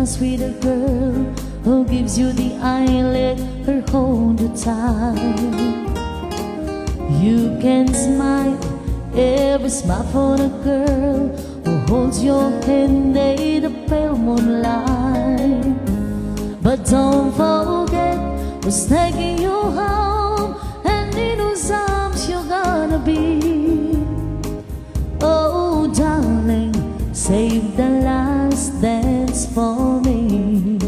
dance with a girl who gives you the eye, let her hold you tight. You can smile, every smile for the girl who holds your hand in the pale moonlight. But don't forget who's taking you home and in whose arms you're gonna be. Oh darling, save the last dance for me.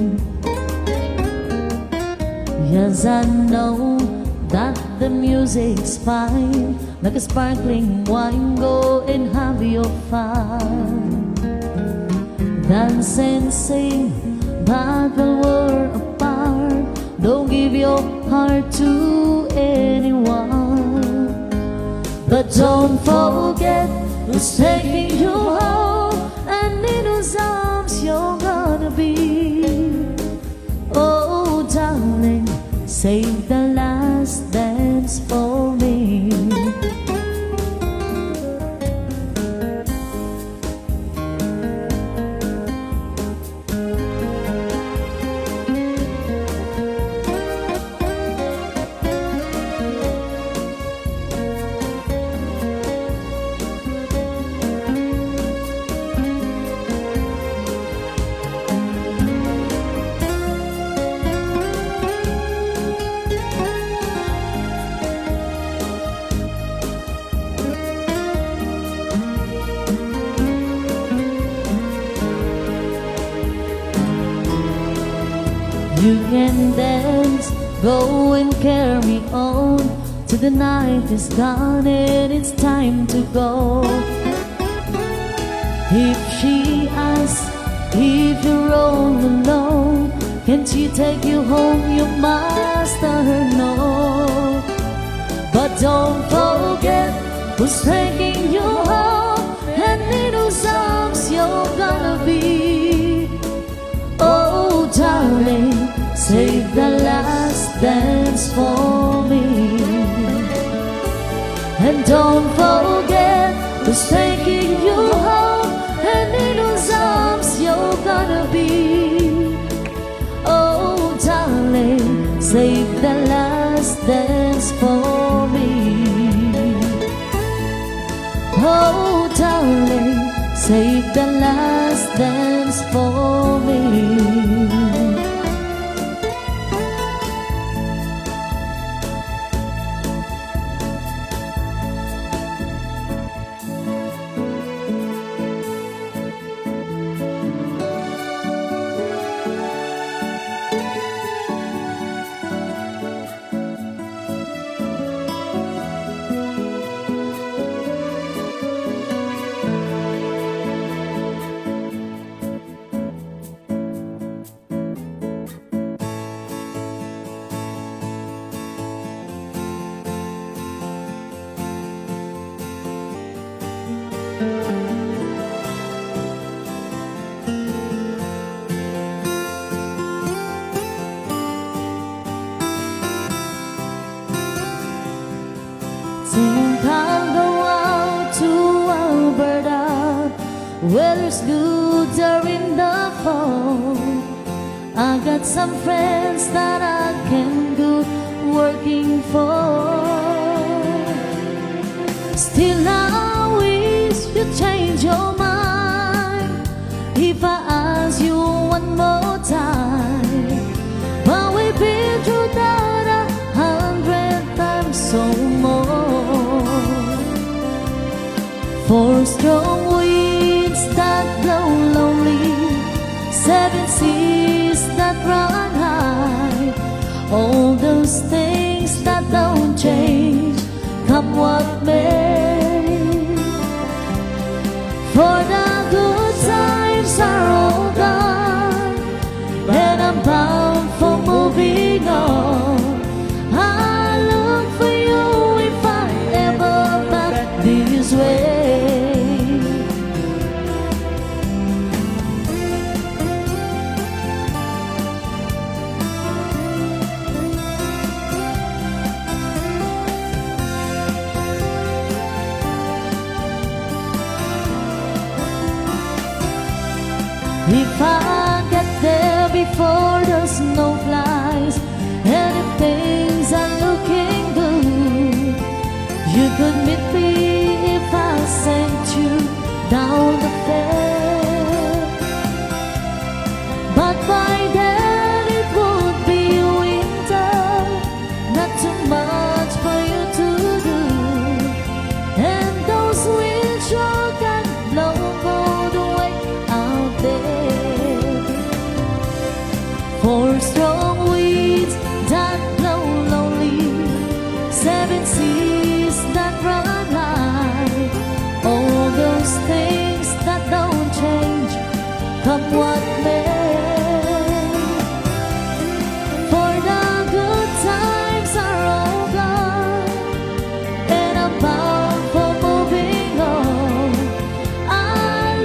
Yes, I know that the music's fine, like a sparkling wine, go and have your fun. Dance and sing, but when we're apart, don't give your heart to anyone. But don't forget who's taking you home and in whose arms you're gonna be. Oh darling, save the last dance for me. You can dance, go and carry on till the night is gone and it's time to go. If she asks if you're all alone, can she take you home? You must let her know. But don't forget who's taking you home and in whose arms you're gonna be. Oh darling, save the last dance for me. And don't forget who's taking you home and in whose arms you're gonna be. Oh darling, save the last dance for me. Oh darling, save the last dance for me. Think I'll go out to Alberta, where it's good during the fall. I got some friends that I can go working for. Still I wish you'd change your mind if I ask you one more time. But we've been through that 100 times so more. Four strong winds that blow lonely, seven seas that run high, all those things that don't change, come what may. For the good times are all gone, and I'm bound for moving on. I look for you if I ever back this way. long weeds that blow lonely, 7 seas that run high, all those things that don't change, come what may. For the good times are all gone, and I'm bound for moving on. I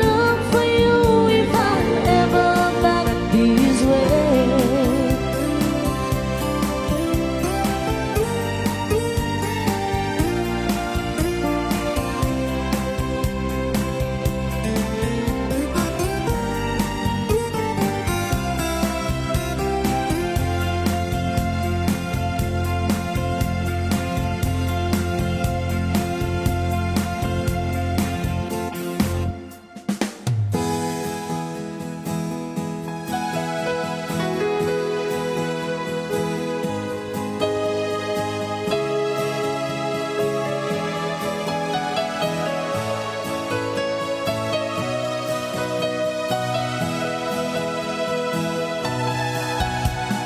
look for you if I'm ever back this way.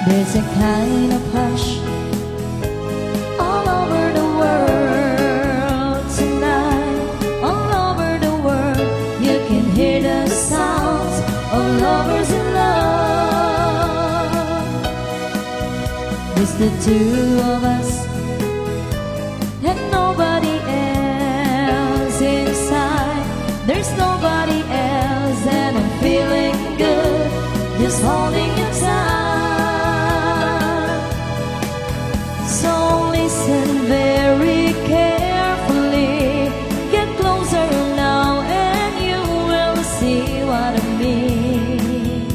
There's a kind of hush all over the world tonight. All over the world you can hear the sounds of lovers in love. It's the two of us and nobody else inside. There's nobody else and I'm feeling good just holding you tight. So listen very carefully, get closer now and you will see what I mean.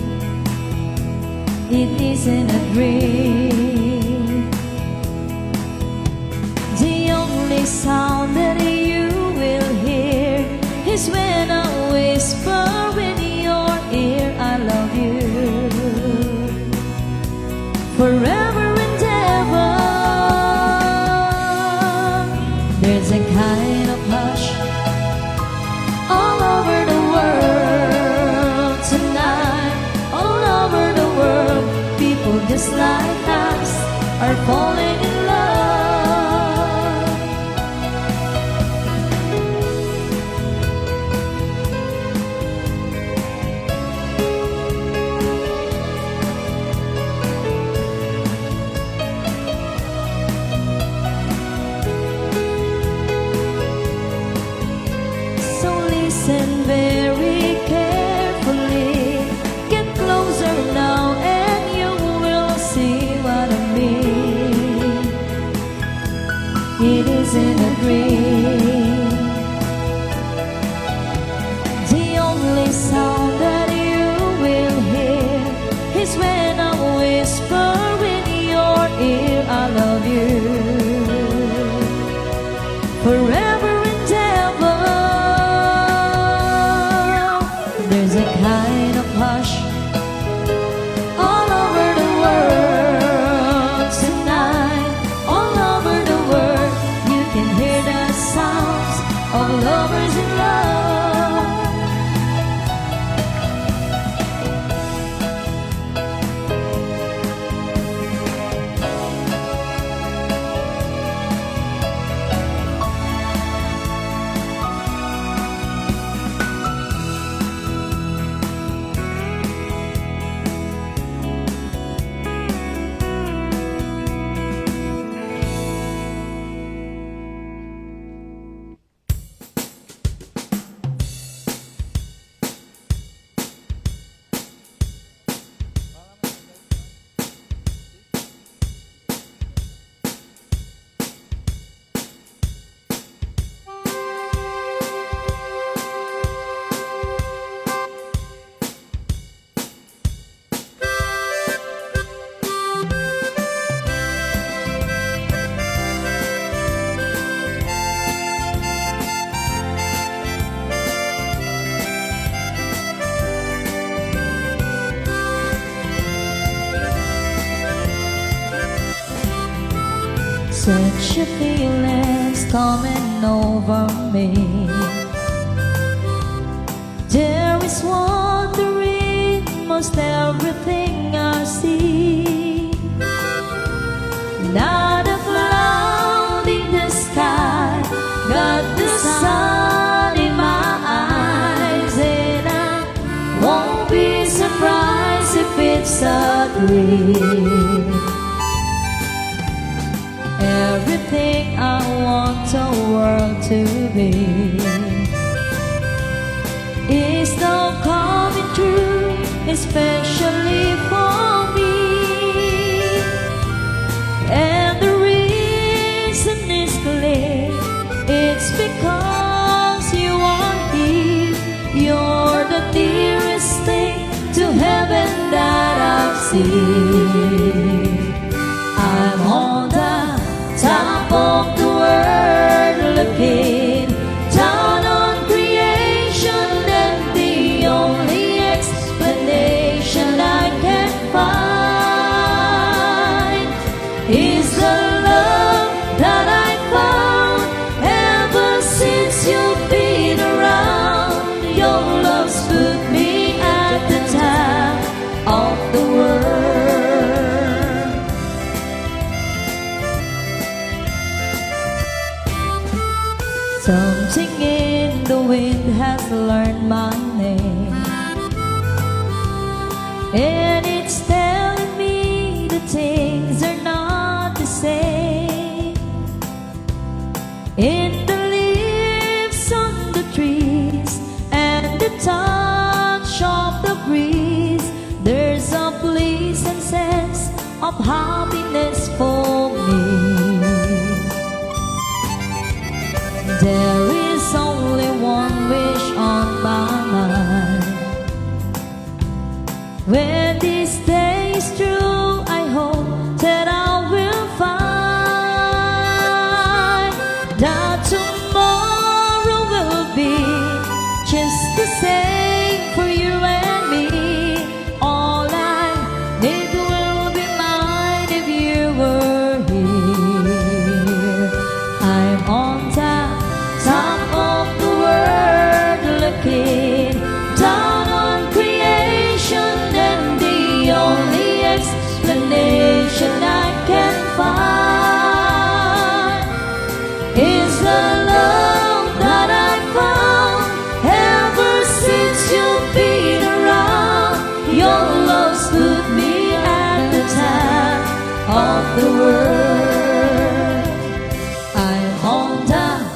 It isn't a dream. The only sound that you will hear is when I whisper in your ear, I love you forever and ever. There's a kind of hush all over the world tonight. All over the world, people just like us are falling in love. Listen very carefully, get closer now and you will see what I mean. It isn't a dream. The only sound that you will hear is when I whisper in your ear, I love you forever and ever. There's a kind of hush all over the world tonight. All over the world you can hear the sounds of lovers in love. Such a feeling's coming over me. There is wonder in most everything I see. free. Everything I want the world to be is now coming true, especially for me. And the reason is clear, it's because you are here. You're the nearest thing to heaven that I've seen. I'm on the top of the world looking down on creation, and the only explanation I can find is the love that I found ever since you've been around. Your love's put me at the top of the world. Something in the wind has learned my name, and it's telling me that things are not the same. In the leaves on the trees and the touch of the breeze, there's a pleasant sense of happiness for me. There is only one wish on my mind. When this day is through, I hope that I will find that tomorrow will be just the same for you and me. All I need will be mine if you were here. I'm on top of the world looking down on creation, and the only explanation I can find is the love that I found ever since you've been around. Your love's put me at the top of the world. I'm on the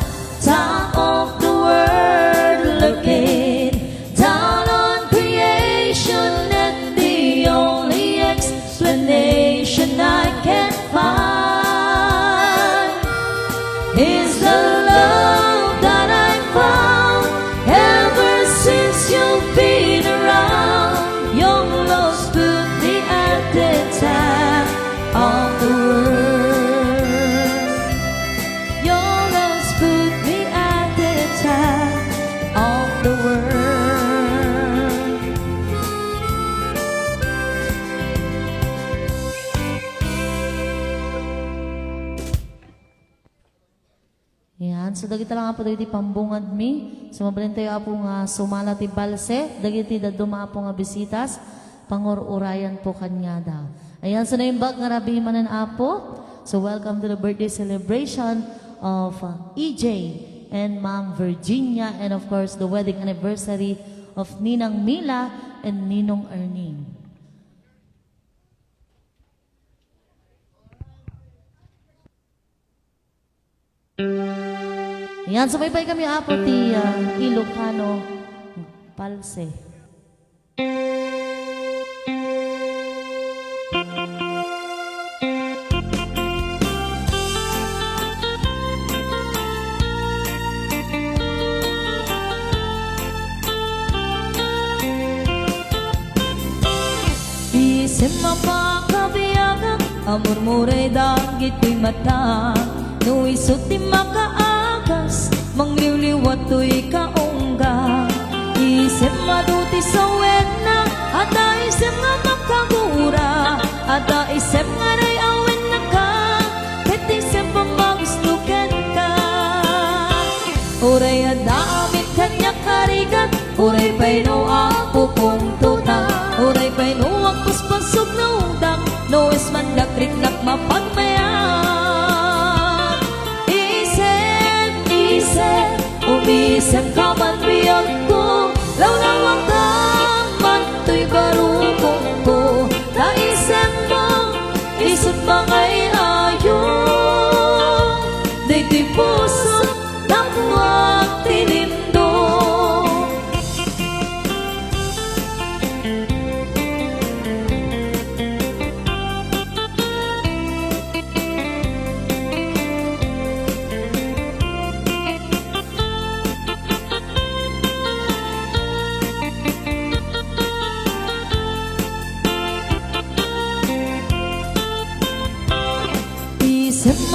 top of the world looking down on creation, and the only explanation I can find is the love that I found ever since you've been around. Your love's put me at the top of the world. Your love's put me at the top of the world. Yan, so dagiti lang po dagiti pambungad mi. So mabalin tayo po nga sumala ti balse, dagiti daduma po nga bisitas, pangururayan po kanya daw. Ayan, so naimbag nga rabi manan apo. So welcome to the birthday celebration of EJ and Ma'am Virginia, and of course the wedding anniversary of Ninang Mila and Ninong Erning. Yan, sumaybay kami apo ti Ilocano Palse. Isip mapakabiyaga, amor mo'y dagit ko'y mata. No isot ti makaagas, mangliwliwat to'y kaongga. Isip maduti sa wena, ata isip nga makagura, ata isip nga ray awen na ka, ket isip ang magustukan ka. Uray adamit kanya karigat, uray pa'y no ako kung tuta, uray pa'y no akos pasok na udang, no is man dakrik nak mapagmaya. Umisip ka man biyag ko, lawlawang ka man to'y barukong ko. Naisip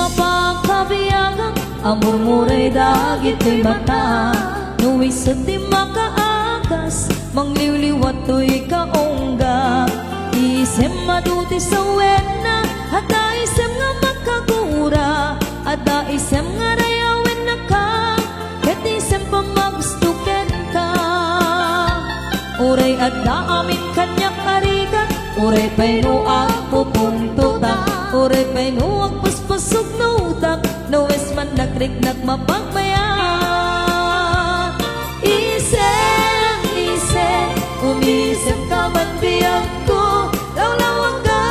mapakabiyagang amor mo ray dagit kay mata. Nuwi sa di makaagas mangliwliwat to'y kaongga. Isem maduti sa wena hata isem nga makagura. Ada isem nga rayawin na ka ket isem pa magstuken ka. Uray adda amin kanyak arigan, uray paino ang pupuntuta, uray paino ang paspasog na utak, nawes man nagriknak mapagmaya. Isem, isem, umisem ka man biyang ko, lawlawang ka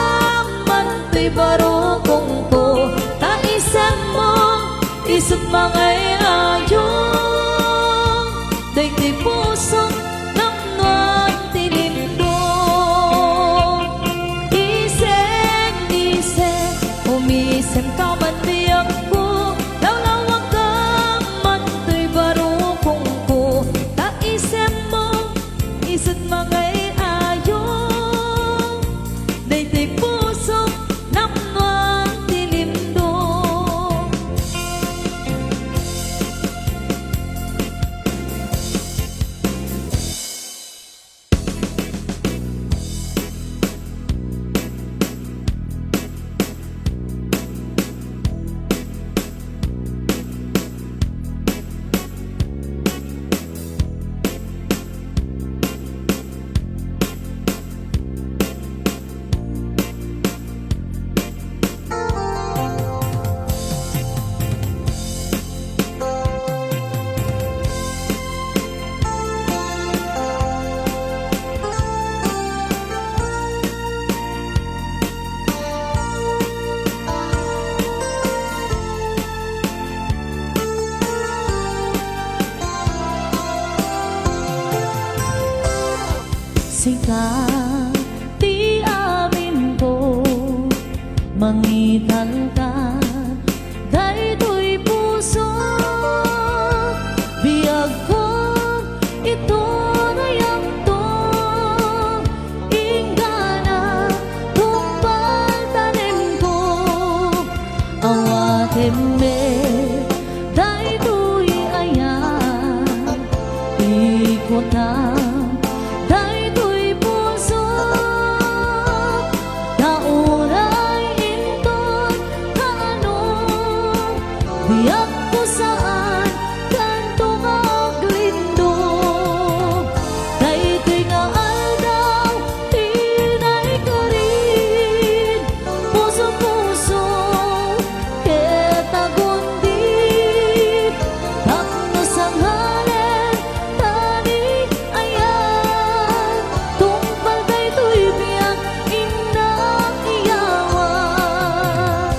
man to'y barokong ko. Ta isem mo, isip mga ayo, day puso isem ka man biyang ko, lawlawang ka man to'y barukong ko. Ta isem mo, isip mga ayo, day puso namnwang tilimdo. Sika, di amin ko, mangital ka, dahito'y puso, biyag ko, ito na yakto, ingana, tumpal tanim ko, awatin me, dahito'y ayan, ikutan. Biyak ko saan kanto maglindo, daytoy nga aldaw tinay ka rin, puso-puso ket agundit, tapno sang halen tani ayan, tungpal daytoy biyak inang iyawan.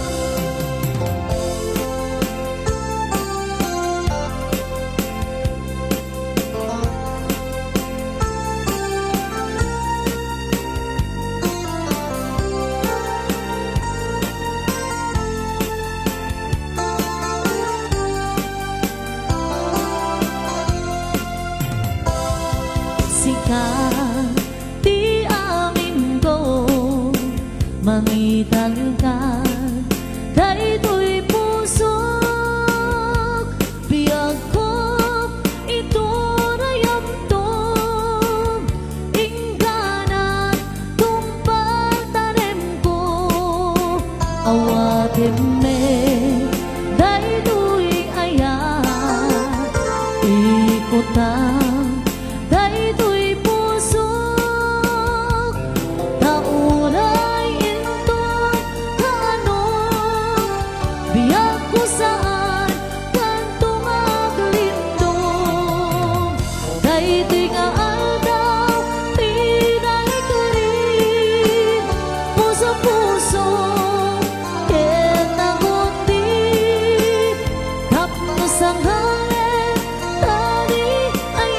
Sika, di amin ko, mangital ka, dahito'y puso, biyag ko, ito na yamtog, ingana, tumpal tanim ko, awatin me, dahito'y ayan, ikutan. Dahito'y puso, tauray ito, kaano, biyak ko saan, kanto maglindong, dahito'y nga aldaw, tinay ka rin, puso-puso, ket nagundit, tapno sang halen, tani ay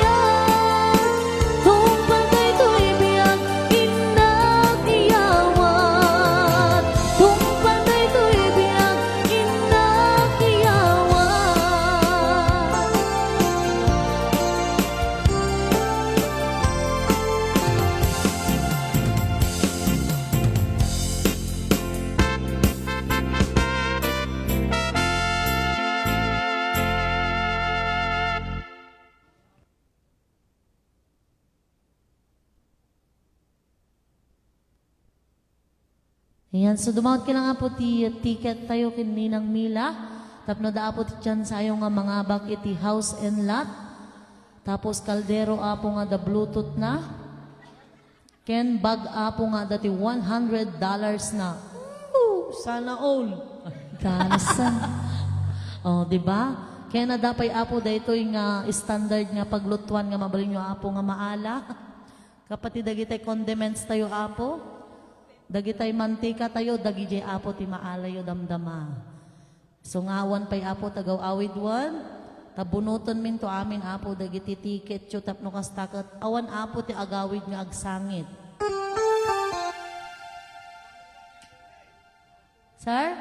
Ayan, so dumawat ka lang nga po ti ticket tayo kininang Mila. Tapno da po ti dyan sayo nga mga bag iti house and lot. Tapos kaldero apo nga da Bluetooth na. Ken bag apo nga dati $100 na. Sana all. Kanasan. Oh, di ba? Kaya na dapay apo dayto yung standard nga paglutuan nga mabalin nyo apo nga maala. Kapati dagitay condiments tayo apo. Dagitay mantika tayo, dagijay apo ti maalayo damdama. So ngawan pay apo tagaw awid wan. Tabunuton min to amin apo dagiti ticket yo tapno kastakat. Awan apo ti agawid nga agsangit. Sir?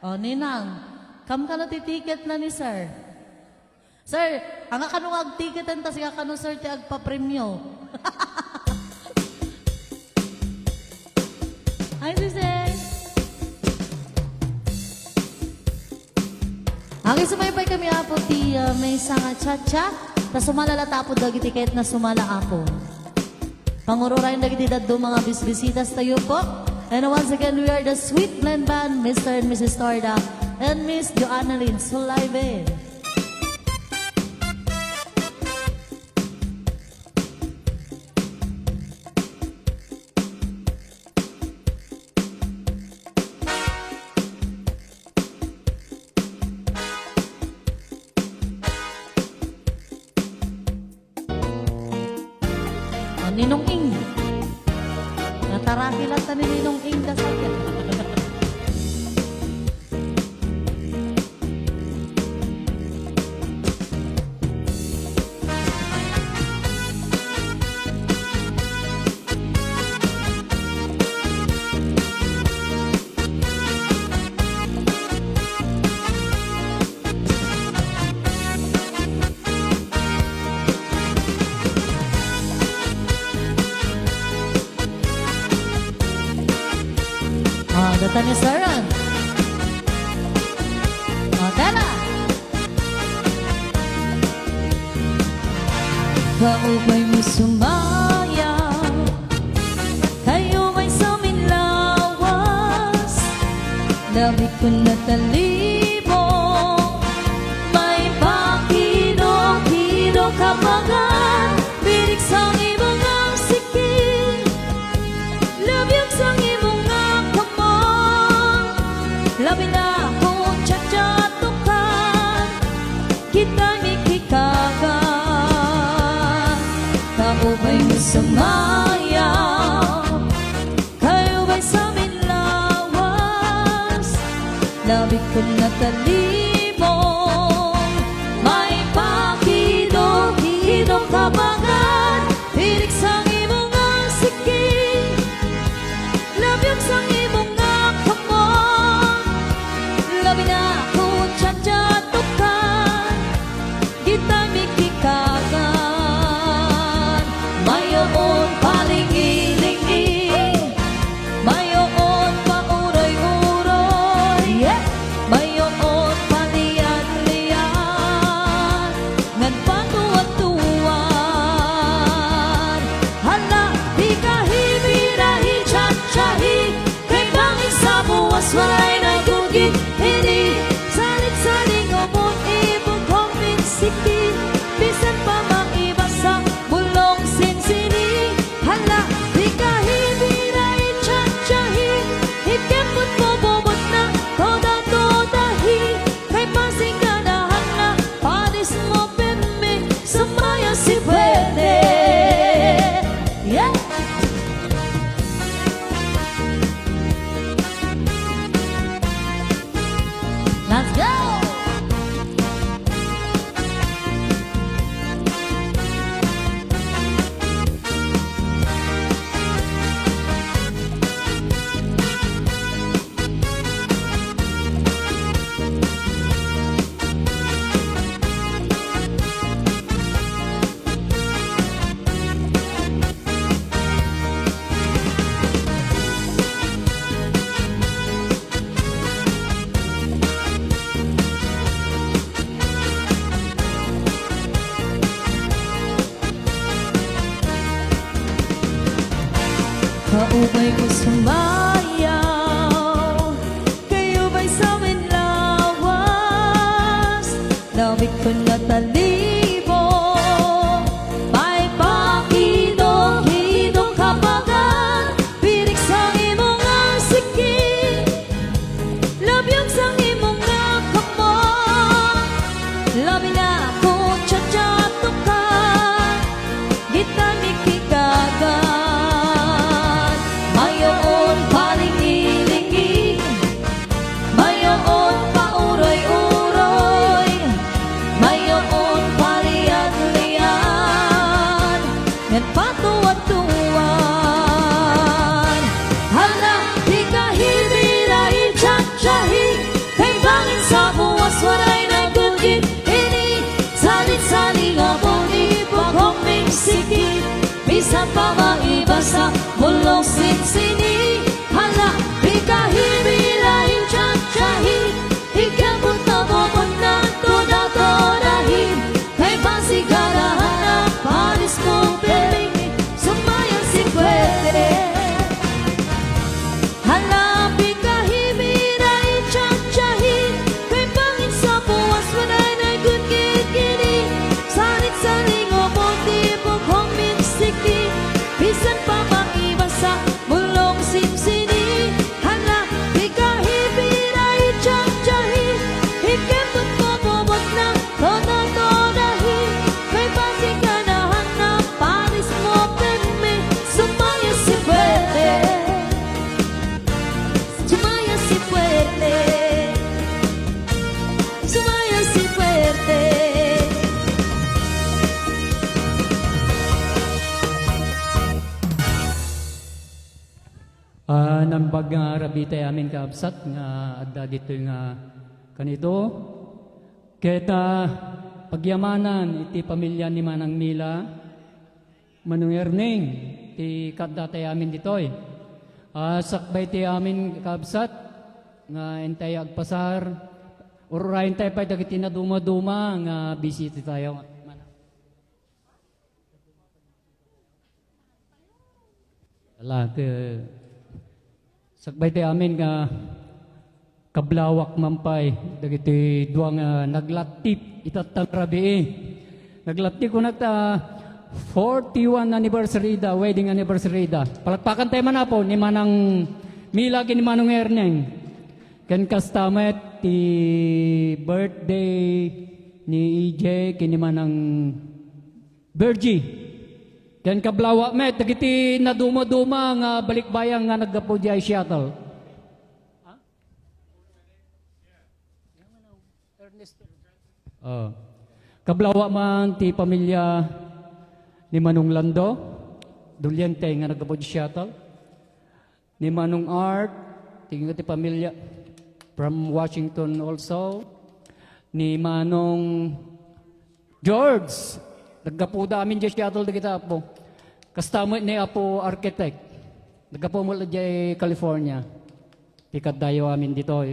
O, Ninang, kam ka na ti ticket na ni Sir. Sir, ang kanong ag-ticketan tas kakano Sir ti agpa-premyo. Hi, Sir. Ang isumaypay kami apo ti may sanga cha-cha. Tas sumalala tapo dagiti kahit na sumala apo. Pangururayan dagiti daddo mga bisbisitas tayo po. And once again, we are the Sweet Blend Band, Mr. and Mrs. Torda, and Miss Joanna Lynn Sulaiben. Ninong Ing. Nataraki lang ta ni Ninong Ing da sa akin. Data ni Saran. Tela. Kaubay mo sumaya, kayo may saminlawas. Labi ko na talibo, may pakino-kino kapagan. Birik sa ibang ang sikil, labyang sa ibang ang kamang. Labi na kung tsatsatukan, kita mikikagan. Kaubay mo sumaya, kayo ba'y sa minlawas? Labi ko na talibong, may pakidong-kidong kabangan. Pirik sa imong ang sikil, labyang sa imong ang kamon. Labi na kung tsatsatukan, kita mikikagan. Mayoon palingiling-ing, mayoon pauroy-uroy, mayoon palian-lian, ngan patuwan-tuwan. Hala, di kahibirahi, tsatsyahi, kay bangin sa buwas walay nagugit. Hindi salit-saling umot, ibong kumbinsikin, bisan pa maiba sa bulong sinsini. Hala, di kahibirahi, tsatsyahi, ikemot mo bobot na toda-todahi, kay pasingganahan na panis mo peme, sumaya si pwede. Yeah! Let's go! Kaubay ko sumaya, sikon nga talibo may pakidong-hidong kapagan pirik sa imong nga sikit labyong sa imong nga kamot labi na ako tsa-tsa ka gitang ikikagan mayoon paling-ilingi mayoon pauroy-uroy mayoon palian-lian ngan patuwa-tuwan hala di kahibirahi tsa-tsahi kay bangin sa buwas waray nagugit ini salit-saling abong ipagoming sikit bisan pa maibasa mulong sinsini hala di kahibirahi tsa-tsahi ikabot na bobot na toda-todahin kay pasigarahan na paris mo piling sumayang si Pwede halapi kahibirahi tsa-tsahi kay bangin sa buwas walay na gugit-gini salit-saling obong tipong homing sikit bisan pa maibasa mulong simsini hala di kahibirahi tsa-tsahi ikabot mo bobot na toda-todahi kay pasigarahan na paris mo piling sumayang si Pwede sumaya si Pwede sumaya si Pwede Nambag nga rabitay amin kaabsat nga adda dito nga kanito keta pagyamanan iti pamilya ni Manang Mila Manong Erning ti kaddatay amin ditoy sakbay ti amin kaabsat nga entay agpasar ururayin tayo pa dagiti na duma-duma nga bisita tayo sakbay tayo amin nga kablawak mampay dagiti duwang naglatip itatang rabi naglatip ko nagta 41 anniversary da wedding anniversary da palakpakan tayo man po ni Manang Mila ni Manong Erneng ken kastamet ti birthday ni EJ kini Manang Bergie ken kablawa met dagiti naduma-duma nga balikbayang nga naggapo di ay Seattle. Kablawa man ti pamilya ni Manong Lando Dulyente nga naggapo di Seattle. Ni Manong Art ti pamilya from Washington also. Ni Manong George naggapuda amin di Seattle dagiti apo. Kastamot ni apo architect. Naggapo mo di California. Tikat dayo amin dito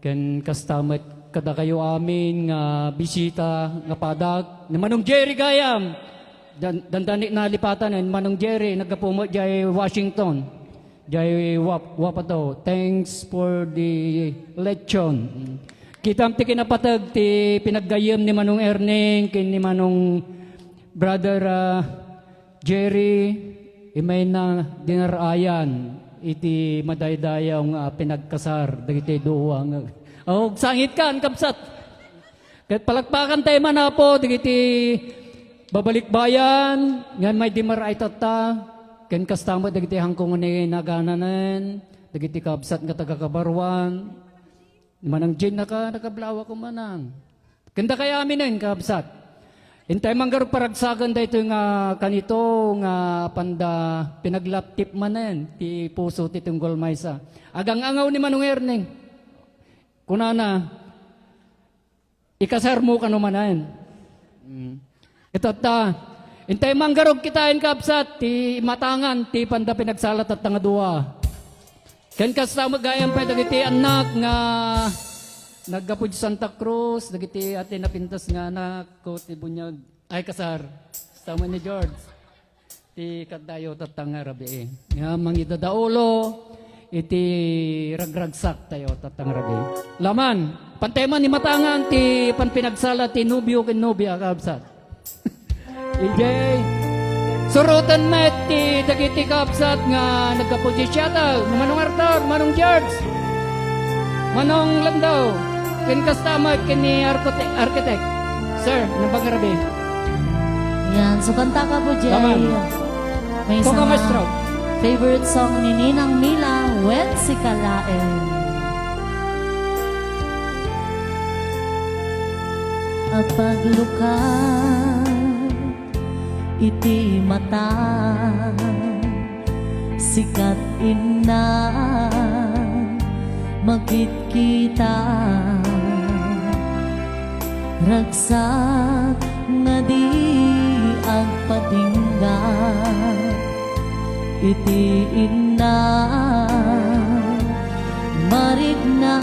Ken kastamot kada kayo amin nga bisita nga padag ni Manong Jerry Gayam. Dandani na lipatan ni Manong Jerry naggapo mo di Washington. Di wapato. Thanks for the lechon. Kitam ti kinapatag ti pinaggayam ni Manong Erning ken ni Manong Brother Jerry, imay na dinarayan iti madaydayaw nga pinagkasar dagiti duwang. Sangit kan kapsat. Ket palakpakan tayo man po dagiti babalikbayan ngan may dimaray tata ken kastama dagiti hangkong ni nagananen dagiti kapsat nga taga-Kabarwan. Manang Jane nakablawa ko manang. Kenda kaya amin kapsat. Intay manggar paragsagan da ito nga kanito nga panda pinaglaptip manen ti puso ti tunggol maysa. Agang angaw ni Manong Erneng. Kunana ikasar mo kanumanan. Ito ta intay manggarog kitain kapsat ti matangan ti panda pinagsalat at tangadua. Ken kasama gayam pa dagiti anak nga naggapo di Santa Cruz, dagiti ate napintas nga anak ko ti bunyag ay kasar. Sama ni George. Ti kadayo tatang rabi. Nga mangidadaulo iti ragragsak tayo tatang rabi. Laman Pantema ni matangan ti panpinagsala ti nubyo ken nobya kabsat. EJ. Surutan met ti dagiti kabsat nga nagkapujisyata. Manong Arthur, Manong George. Manong Landaw. Ken kastamag ken ni architect. Sir, nabagarabi. Yan, so kanta ka po, Jay. Tama. May Kung isang maestro. favorite song ni Ninang Mila, When Si Kalaen. At paglukat, iti mata, sikat ina, magkita, ragsak nga di agpatingga, iti ina, marigna,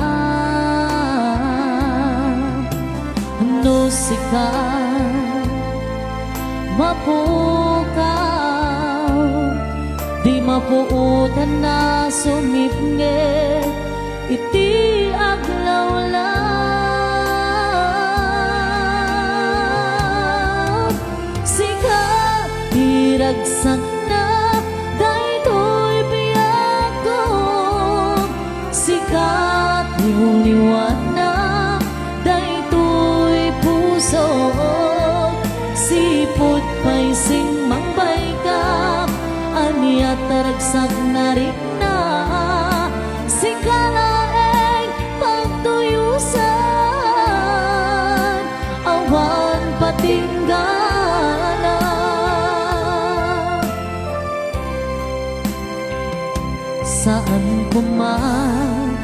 no sikat, mapukaw, di mapuutan na sumipnge, iti aglawlaw. Sikat, diragsak na, daytoy biyak ko. Sikat, liwliwan na, daytoy puso. Sipot pa'y sing mangbay ka, aniya taragsak na rin na. Si kalaeng pagtuyusan, awan patinggala. Saan kuman,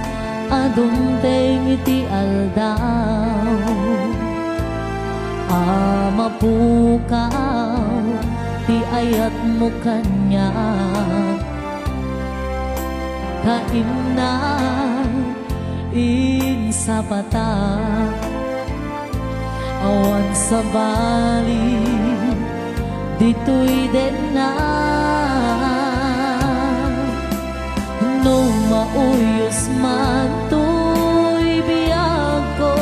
adunteng iti aldaw, mapukaw, ti ayat mo kanya, kain na in sa bata, awan sa bali, dito'y din na. No mauyos man to'y biyag ko,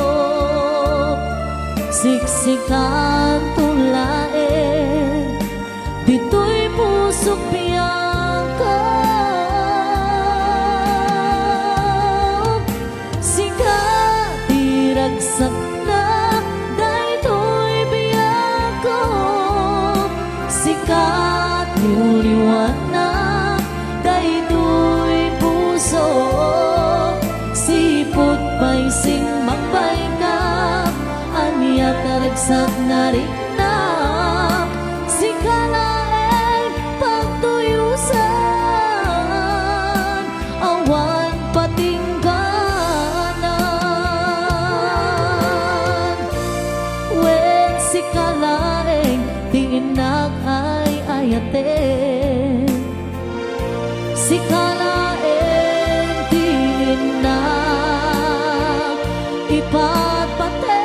siksikan tulae, dito'y pusok biyag ko. Sikat, diragsak na, dayto'y biyag ko. Sikat, liwliwan na, dayto'y puso. Sipot pa'y sing mangbay ka, aniya taragsak na rin na. Si kalaeng pagtuyusan, awan patingganan. When si kalaeng tiinak ay ayaten, si kalaeng tiinak ipatpaten.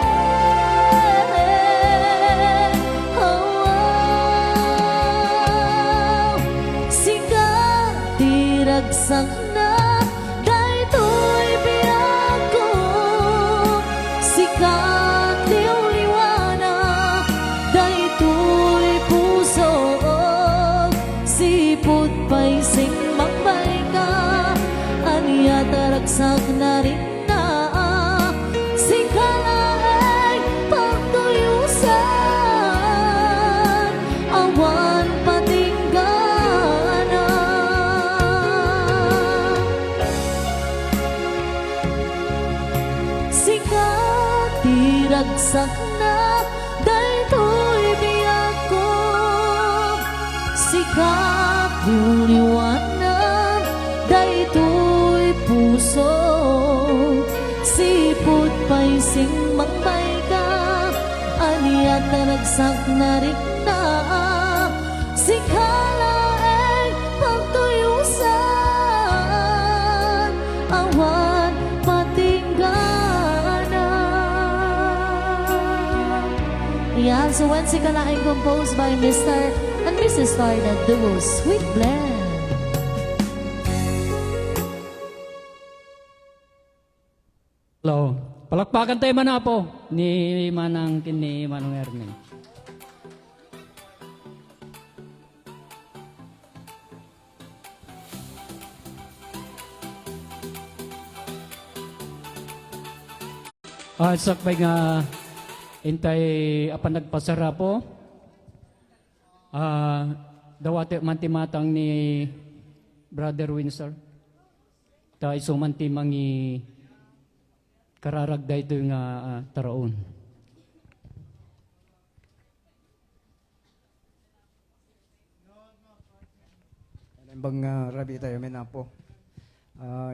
Hawaw, sikat, diragsak na, daytoy biyag ko. Sikat, liwliwana, daytoy puso. Sipot pa'y sing makbay ka, aniya taragsak na rin na. Si kalaeng pagtuyusan, awan patingganan. Sikat, diragsak na, daytoy biyag ko. Sikat, liwliwanan, daytoy puso. Sipot pa'y sing mangbay ka, aniya taragsak na rin na. Si kalaeng pagtuyusan, awan patingganan. Yan, so when si kalaeng composed by Mr. and Mrs. Florida Duo, Sweet Blend. Hello. Palakpakan tayo man po ni Manang kini Manong Ernest. Sakbay nga intay apan nagpasara po. Dawati mantimatang ni Brother Windsor. Ta isumanti mangi kararagda ito nga taraon. Bang rabi tayo may napo.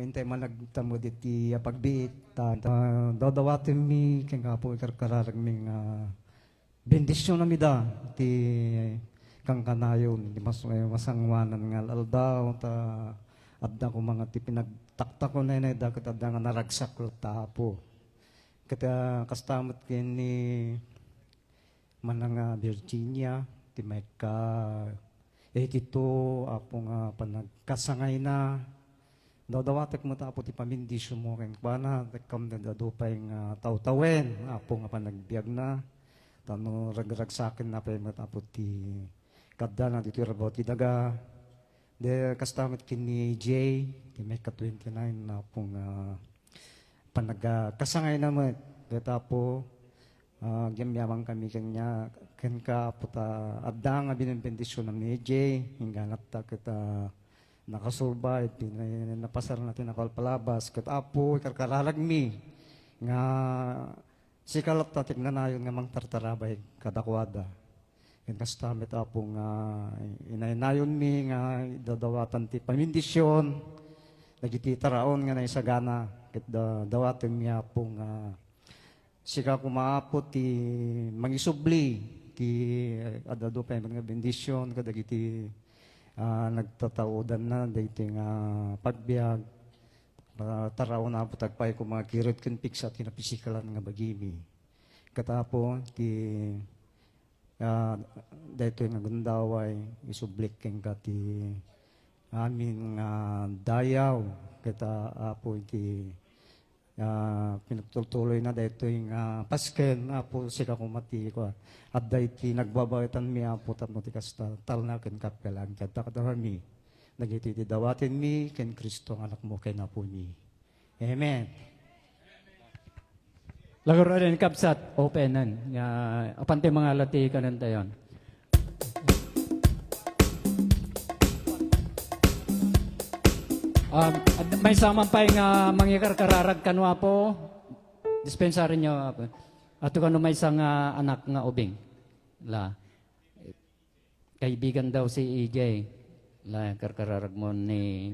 Intay man nagtamo diti pagbiit dadawatin mi keng apo kararag ming bendisyon na mida ti kang kanayon di masangwanan nga aldaw ta adda ko mga ti pinagtakta ko na dakat adda nga naragsak lo tapo kata kastamot ken ni manang Virginia ti may ka 82 apo nga panagkasangay na dadawatek mo tapo ti pamindisyon mo keng pana tekam na dadupay nga taw-tawen apo nga panagbiag na tano ragragsakin na pa mo tapo ti kadda na dito rabaw ti daga de kastamit kini Jay ti may ka 29 na apo nga panagkasangay na mo tapo gyamyamang kami kanya ken ka apo ta adda nga binibendisyon ni Jay hinganat ta kita nakasurvive, napasar natin na kalpalabas, kat apo, karkaralagmi, nga si kalap tatik na nayon nga mang tartarabay kadakwada. Yung kastamit apo nga inayon mi nga dadawatan ti pamindisyon, nagititaraon nga na isagana, kat dawatin mi apo nga sika kumaapo ti mangisubli, ti adado pa yung mga bendisyon, kadagiti nagtataudan na dito nga pagbiag taraw na po tagpay ko mga kirot kun piksa tinapisikalan nga bagimi katapo ti dito nga gundaway isublik keng kati amin nga dayaw kita apo ti pinagtutuloy na dito yung pasken apo sika kumati ko at dayti nagbabayatan mi apo tapno ti kasta tal na ken kapelan kadta kadarami nagiti dawatin mi ken Kristo ang anak mo ken apo mi amen. Lagaro rin kapsat openan nga apante mga lati kanan tayon. May samang pa nga mangikarkararag kanwa po dispensarin nyo ato kano may isang anak nga ubing la kaibigan daw si EJ la karkararag mo ni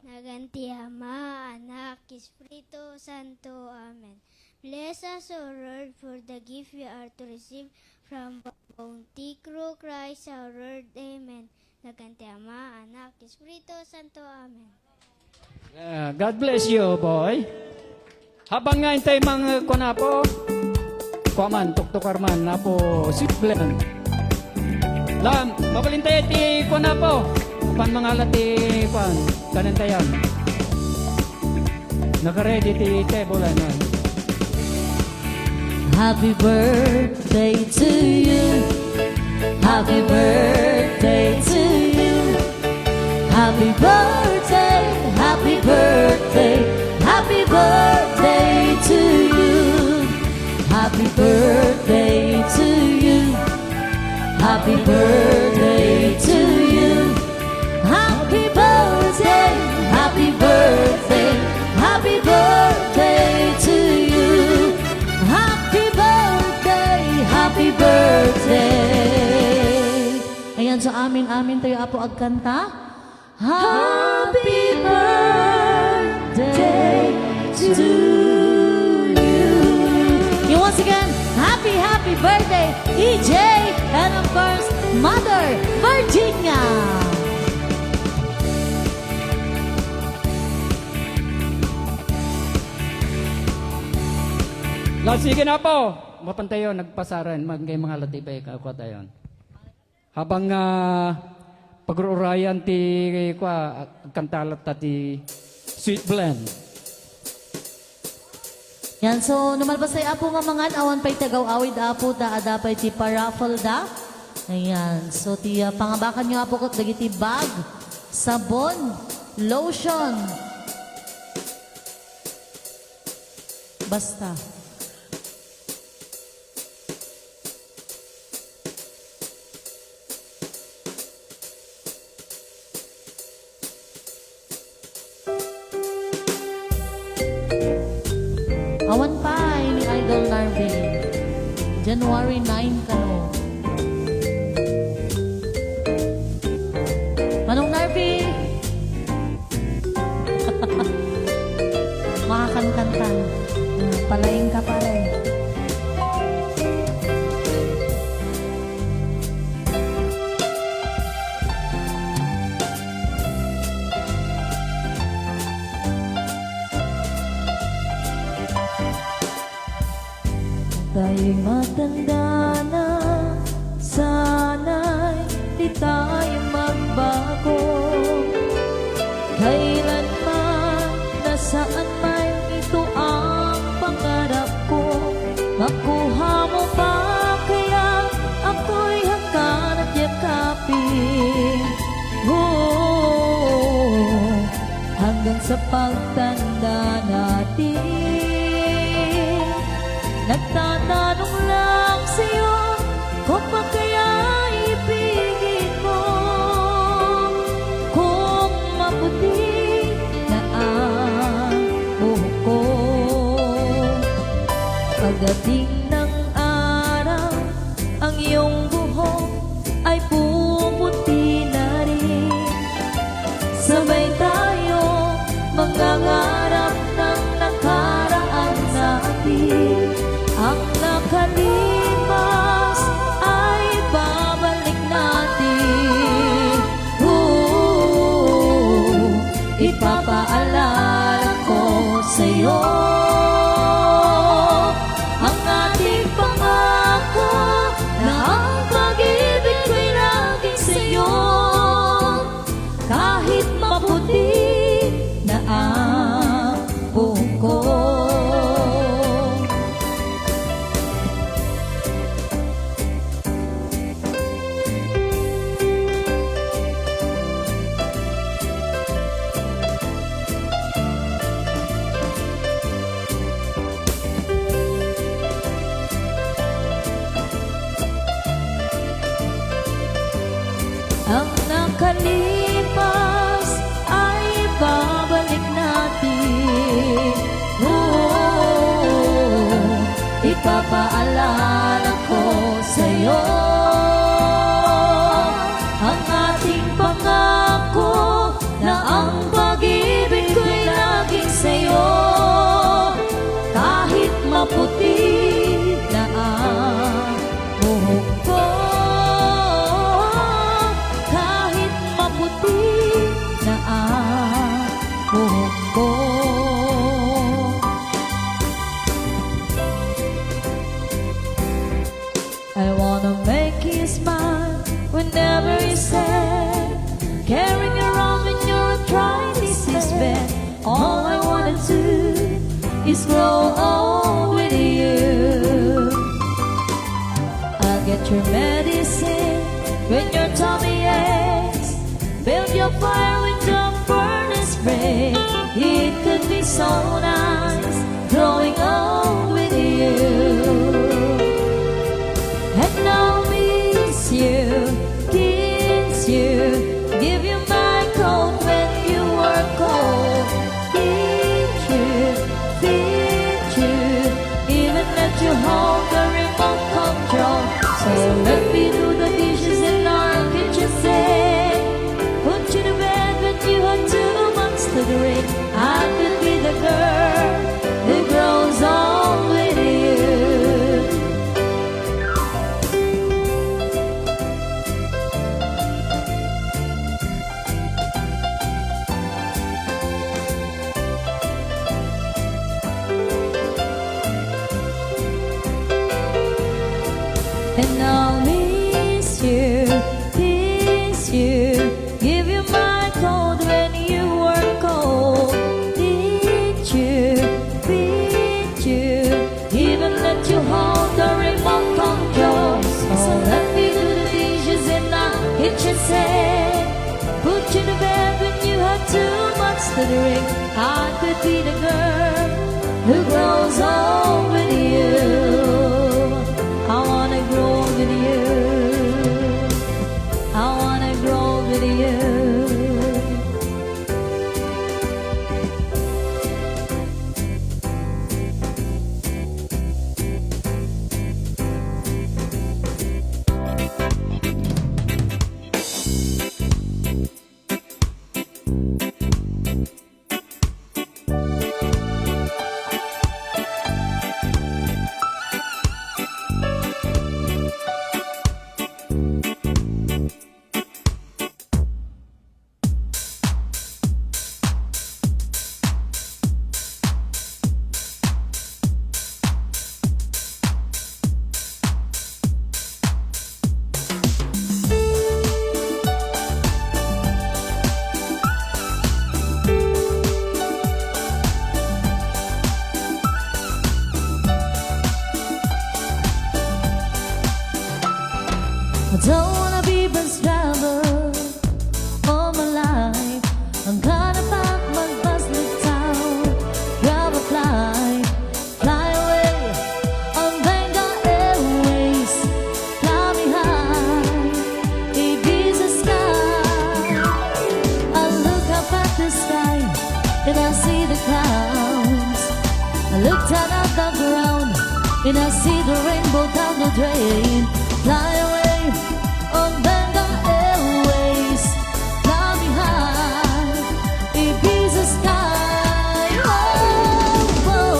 Naganti Ama, Anak, Espiritu Santo. Amen. Bless us, O Lord, for the gift we are to receive from bounty through Christ our Lord. Amen. Naganti Ama, Anak, Espiritu Santo. Amen. God bless you, boy. Habang nga intay mga kunapo, kuaman, tuktukar man, napo, siplen. Lam, mabalintay ti kunapo, pan mga lati, pan, kanantayan. Naka-ready ti table na. Happy birthday to you. Happy birthday to you. Happy birthday, happy birthday, happy birthday to you. Happy birthday to you. Happy birthday to you. Happy birthday, happy birthday, happy birthday to you. Happy birthday, happy birthday. Ayan, so amin tayo apo agkanta. Happy birthday to you. And once again, happy birthday, EJ, and of course, Mother Virginia. Sige na po. Mapantayo, nagpasaran. Magkay mga latibay kako tayo. Habang pag-urayan ti kantalat ti Sweet Blend. Yan, so numalbas ay apo nga mangan, awan pa'y tagaw awid apo, da pa'y ti paraffle da. Ayan, so ti pangabakan nyo apo kot, dagiti bag, sabon, lotion. Basta. Awan pa ni Idol Narvi. January 9 kano. Manong Narvi. Makakantanta. Palaing ka pa rin. Tayo'y matanda na, sana'y di tayo magbago. Kailanman, nasaan man ito ang pangarap ko. Makuha mo ba kaya ako'y hanggan at yakapin? Hanggang sa pagtanda natin, nagtatanong lang sa'yo kung ba kaya ibigin mo, kung maputi na ang buhok ko. Pagdating ng araw, ang iyong buhok ay pumuti na rin. Sabay tayo mangangarap ng nakaraan natin. Ang nakalipas ay babalik natin. Ipapaalala ko sa'yo ang ating pangako na ang pag-ibig ko'y laging sa'yo. Kahit maputi na ang buhok ko. Ang nakalipas ay babalik natin. Ipapaalala ko sa'yo ang ating pangako na ang pag-ibig ko'y laging sa'yo. Kahit maputi na ang buhok ko, na ang buhok ko. I wanna make you smile whenever you're sad, carrying around when you're trying this is bad. All I wanna do is grow old with you. I'll get your medicine when your tummy aches, build your fire when the furnace breaks. It could be so nice growing old with you. And I'll miss you, kiss you, give you my coat when you were cold. Eat you, feed you, even let you hold the remote control. So let me do the dishes in our kitchen sink, put you to bed when you had 2 months to drink. I could be the girl who grows old with you. And I'll miss you, kiss you, give you my coat when you were cold. Need you, wondering I could be the girl who grows old with you. I wanna grow old with you. I wanna grow old with you. I don't wanna be bus driver all my life. I'm gonna pack my bus leave town, grab a flight, fly away on Benga Airways, fly me high, Ibiza sky. I look up at the sky and I see the clouds. I look down at the ground and I see the rainbow down the drain. Fly away on Benga Airways, fly me high, Ibiza sky. Oh, oh,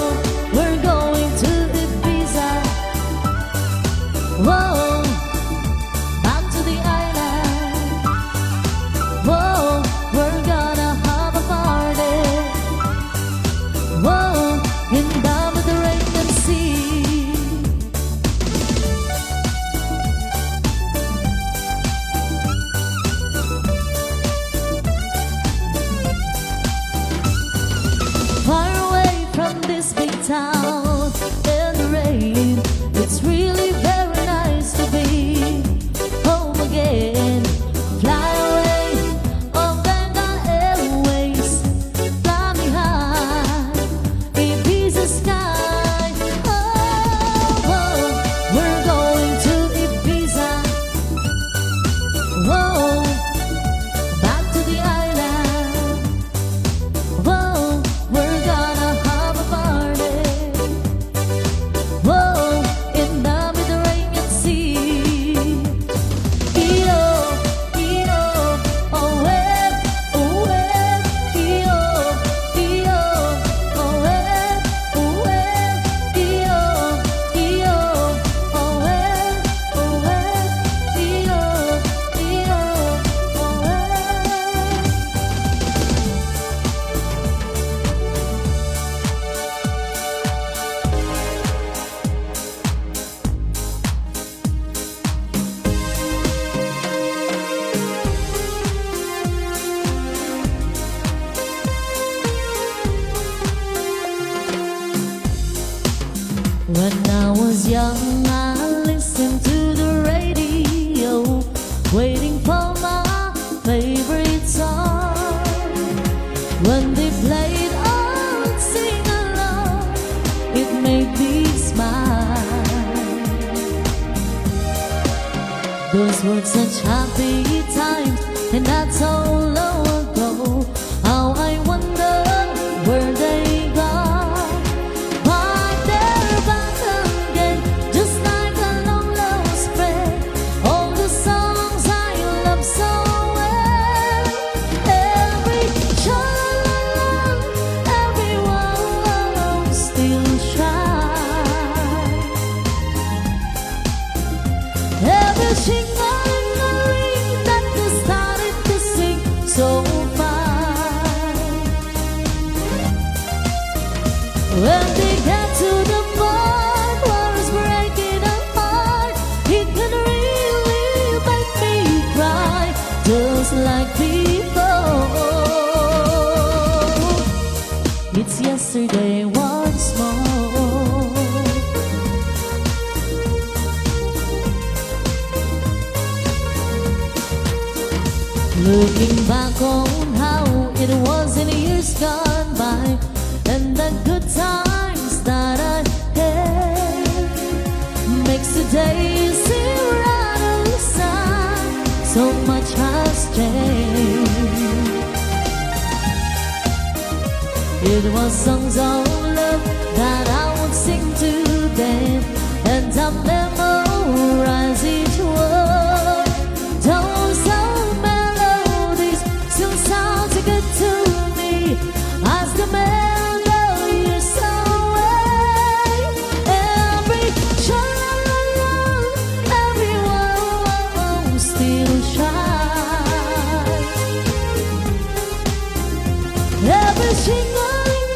we're going to Ibiza. Whoa, back to the island. Whoa, we're gonna have a party. Whoa, in the Mediterranean Sea. Far away from this big town in the rain, it's really very nice to be home again. Fly away on Benga Airways, fly me high, Ibiza sky. Oh, oh, we're going to Ibiza. Whoa, back to the island. Whoa, we're gonna have a party. Whoa, in the Mediterranean Sea. Iyo, iyo, oh eh, iyo, iyo, oh eh, iyo, iyo, oh eh, iyo, iyo, oh eh. When I was young, I listened to the radio, waiting for my favorite song. When they played, I'd sing along. It made me smile. Those were such happy times, and that's so long ago. How I wonder where they gone. But they're back again, just like a long lost friend. All the songs I love so well. Every sha-la-la-la, everyone still shine. Every ring that they started to sing so fine. When they get to the part where it's breaking apart, it can really make me cry, just like before. It's yesterday once more. Looking back on how it was in the years gone by, and the good times that I had makes today seem right on the sun. So much has changed. It was songs of love that I would sing to them, and I memorize each word. Those old melodies still sound so good to me as the melodies away. Every child, everyone still shines. Every shingling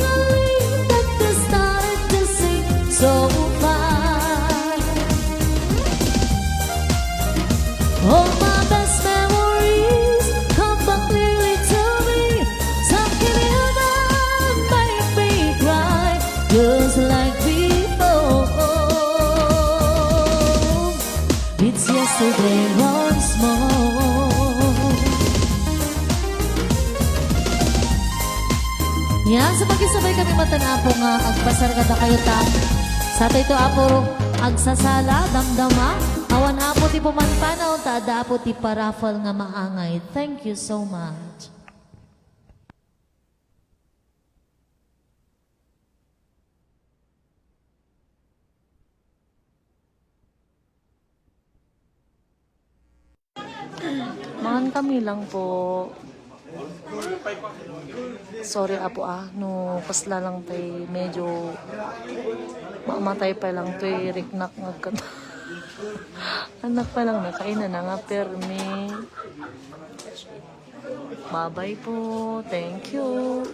that they started to sing so fine. All my best memories come back clearly to me. Some can even make me cry, just like before. It's yesterday once more. Yan, sa pagkisabay kami matanapo nga agpasar kada kayo ta. Sa ito apo agsasala damdama. Awan apo ti pumanpanaw ta apo ti parafal nga maangay. Thank you so much. Mangan kami lang po. Sorry apo no pasla lang tay medyo mamatay pa lang tay riknak ngagkat. Anak pa lang nakainan na nga permi. Bye-bye po. Thank you.